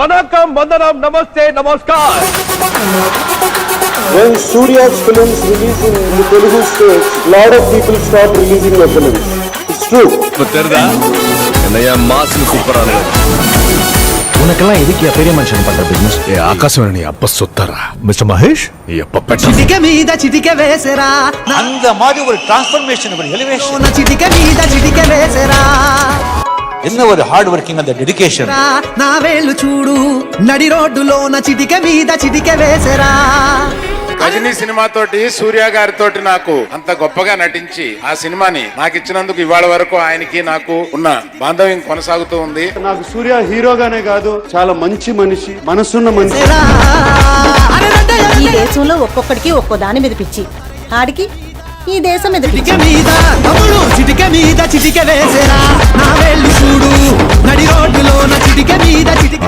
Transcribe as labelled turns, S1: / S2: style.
S1: Vanakkam, Vandanam, Namaste, Namaskar.
S2: When Surya's films release in the Telugu states, lot of people stop releasing their films. It's true.
S1: தெரியுதா என்னையா மாசுக்கு கூப்பிடுறாங்க.
S3: உனக்கெல்லாம் எதுக்கு பெரிய மனுஷன் பண்ற பிசினஸ்?
S4: ఆకాశవాణి అప్ప సొత్తరా మిస్టర్ మహేష్ ఈ అప్ప పెట్ట
S5: చిటిక మీద చిటిక వేసరా
S6: அந்த மாதிரி ஒரு டிரான்ஸ்ஃபர்மேஷன் ஒரு எலிவேஷன்
S5: చిటిక మీద చిటిక వేసరా
S6: என்ன ஒரு హార్డ్ వర్కింగ్ அந்த డెడికేషన్
S5: నా వేళ్ళు చూడు నడి రోడ్డులోన చిటిక మీద చిటిక వేసరా
S7: గజనీ సినిమాతోటి సూర్య గారితోటి నాకు అంత గొప్పగా నటించి ఆ సినిమాని నాకు ఇచ్చినందుకు ఇవాళ వరకు ఆయనకి నాకు ఉన్న బాంధవ్యం కొనసాగుతూ ఉంది.
S2: నాకు సూర్య హీరోగానే కాదు, చాలా మంచి మనిషి, మనసున్న మనిషి.
S8: ఈ దేశంలో ఒక్కొక్కడికి ఒక్కో దాని మీద పిచ్చి. ఆడికి ఈ దేశం మీద
S5: చిటిక మీద తమ్ముడు చిటిక మీద చిటిక వేసరా నా వేళ్ళు చూడు నడి రోడ్డులోన చిటిక మీద చిటిక